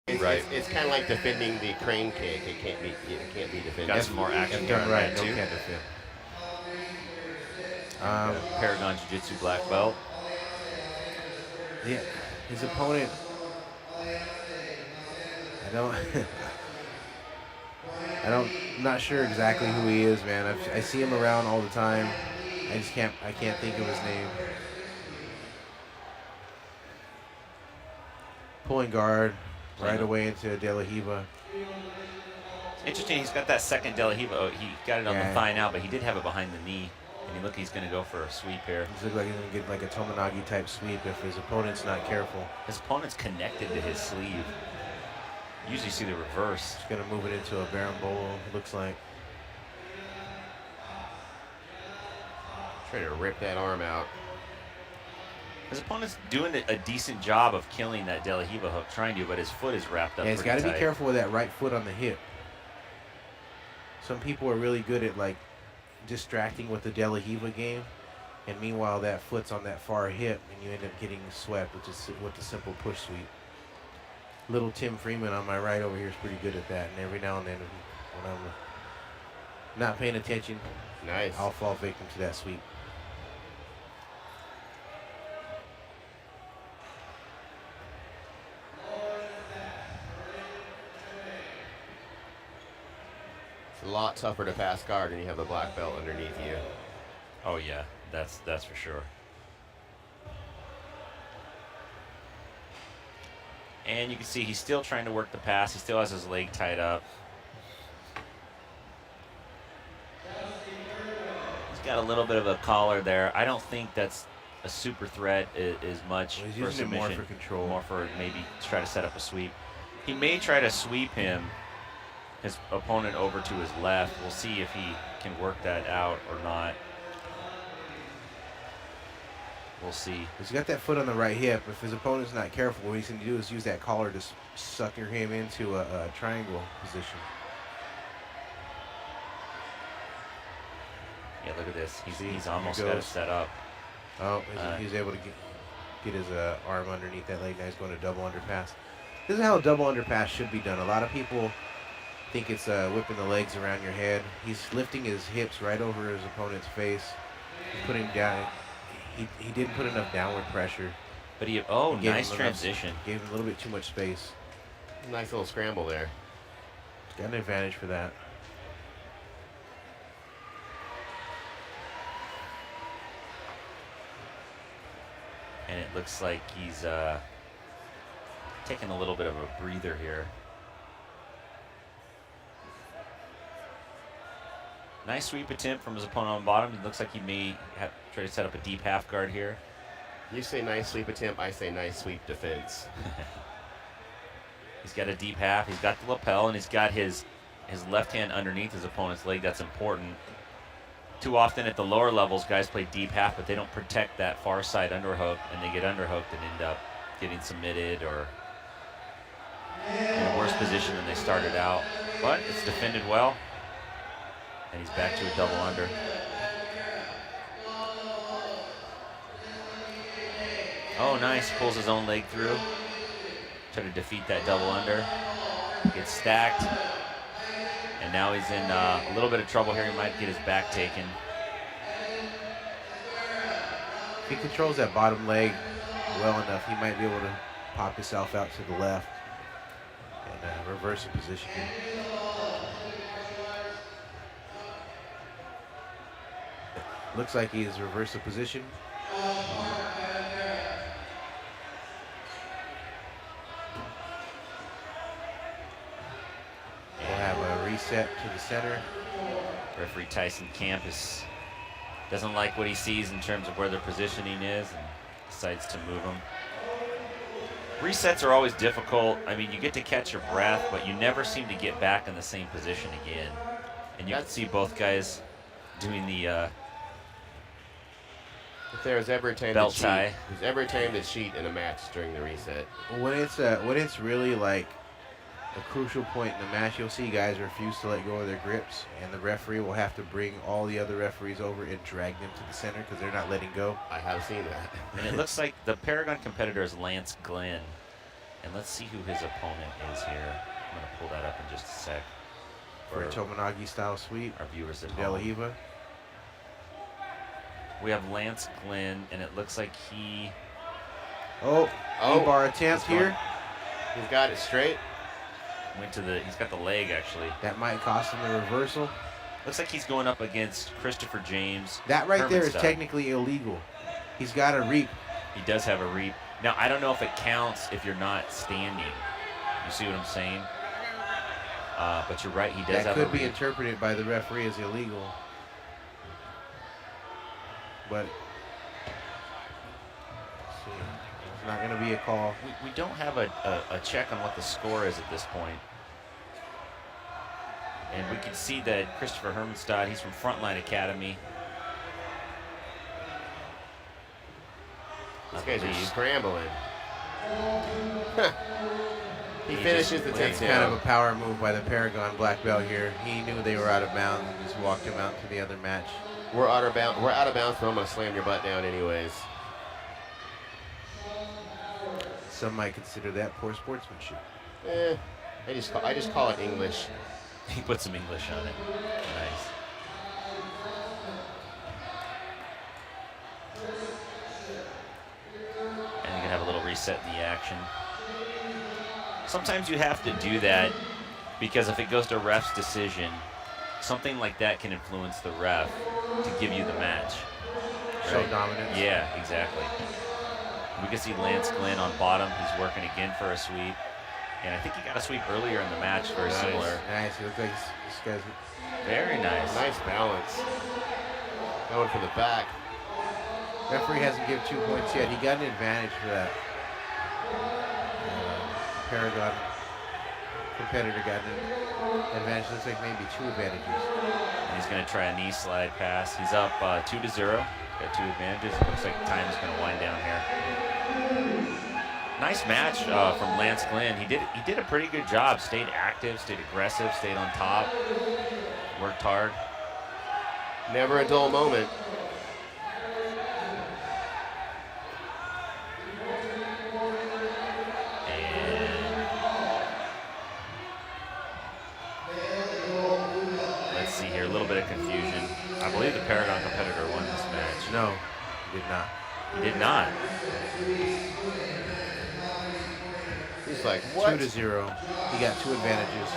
It's kind of like defending the crane kick. It can't be defended. Got some more action there on right. that No too. can't defend. Paragon Jiu-Jitsu black belt. Yeah, his opponent. I don't. I'm not sure exactly who he is, man. I see him around all the time. I can't think of his name. Pulling guard right away into De La Riva. Interesting, he's got that second De La Riva. Oh, he got it on the Yeah. thigh now, but he did have it behind the knee. And he's going to go for a sweep here. He's looking like he's going to get like a Tomonagi type sweep if his opponent's not careful. His opponent's connected to his sleeve. Usually see the reverse. He's going to move it into a Barambolo, it looks like. Try to rip that arm out. His opponent's doing a decent job of killing that De La Riva hook, trying to, but his foot is wrapped up. Yeah, he's got to be tight. careful with that right foot on the hip. Some people are really good at like distracting with the De La Riva game, and meanwhile that foot's on that far hip, and you end up getting swept with the simple push sweep. Little Tim Freeman on my right over here is pretty good at that, and every now and then when I'm not paying attention, nice, I'll fall victim to that sweep. It's a lot tougher to pass guard when you have a black belt underneath you. Oh yeah, that's for sure. And you can see he's still trying to work the pass. He still has his leg tied up. He's got a little bit of a collar there. I don't think that's a super threat as much He's for using it submission. more for control. More for maybe to try to set up a sweep. He may try to sweep his opponent over to his left. We'll see if he can work that out or not. We'll see. He's got that foot on the right hip. If his opponent's not careful, what he's going to do is use that collar to sucker him into a triangle position. Yeah, look at this. He's See, almost here got it goes. set up. Oh, he's able to get his arm underneath that leg. Now he's going to double underpass. This is how a double underpass should be done. A lot of people think it's whipping the legs around your head. He's lifting his hips right over his opponent's face. He's putting him down. He didn't put enough downward pressure. But he gave him nice transition. Gave him a little bit too much space. Nice little scramble there. He's got an advantage for that. And it looks like he's taking a little bit of a breather here. Nice sweep attempt from his opponent on bottom. It looks like he may try to set up a deep half guard here. You say nice sweep attempt, I say nice sweep defense. He's got a deep half. He's got the lapel, and he's got his left hand underneath his opponent's leg. That's important. Too often at the lower levels, guys play deep half, but they don't protect that far side underhook, and they get underhooked and end up getting submitted or in a worse position than they started out. But it's defended well, and he's back to a double under. Oh, nice. Pulls his own leg through. Try to defeat that double under. Gets stacked. And now he's in a little bit of trouble here. He might get his back taken. If he controls that bottom leg well enough, he might be able to pop himself out to the left and reverse the position. Looks like he's reversed the position. We'll have a reset to the center. Referee Tyson Campus doesn't like what he sees in terms of where their positioning is and decides to move them. Resets are always difficult. I mean, you get to catch your breath, but you never seem to get back in the same position again. And you can see both guys doing the If there was ever a time belt to tie. cheat, there's ever a time to cheat in a match during the reset. When it's really like a crucial point in the match, you'll see guys refuse to let go of their grips, and the referee will have to bring all the other referees over and drag them to the center because they're not letting go. I have seen that. And it looks like the Paragon competitor is Glynn. And let's see who his opponent is here. I'm going to pull that up in just a sec. For a Tomonagi style sweep. Our viewers at De La home. Hiva. We have Lance Glynn, and it looks like he... Oh, bar attempt here. He's got it straight. Went to the... He's got the leg, actually. That might cost him the reversal. Looks like he's going up against Chirstopher James. That right there is Hermanstad. technically illegal. He's got a reap. He does have a reap. Now, I don't know if it counts if you're not standing. You see what I'm saying? But you're right, he does That have a could be reap. interpreted by the referee as illegal. But let's see. It's not going to be a call. We don't have a check on what the score is at this point. And we can see that Chirstopher Hermanstad, he's from Frontline Academy. These guys are believe. scrambling. He He finishes the That's kind of a takedown. power move by the Paragon black belt here. He knew they were out of bounds and just walked him out to the other match. We're out of bounds. We're out of bounds, so I'm gonna slam your butt down anyways. Some might consider that poor sportsmanship. I just call it English. He put some English on it. Nice. And you can have a little reset in the action. Sometimes you have to do that because if it goes to ref's decision, something like that can influence the ref to give you the match. Show Right? dominance. Yeah, exactly. We can see Lance Glynn on bottom. He's working again for a sweep. And I think he got a sweep earlier in the match, very Nice. similar. Nice. He looks like this guy's. Very nice. Nice balance. Going for the back. Referee hasn't given 2 points yet. He got an advantage for that. Paragon competitor got an advantage. Looks like maybe 2 advantages. And he's going to try a knee slide pass. He's up 2-0. Got 2 advantages. It looks like time is going to wind down here. Nice match from Lance Glynn. He did a pretty good job. Stayed active, stayed aggressive, stayed on top, worked hard. Never a dull moment. Let's see here, a little bit of confusion. I believe the Paragon competitor won this match. No, he did not. He did not. He's like, what? 2-0. He got 2 advantages.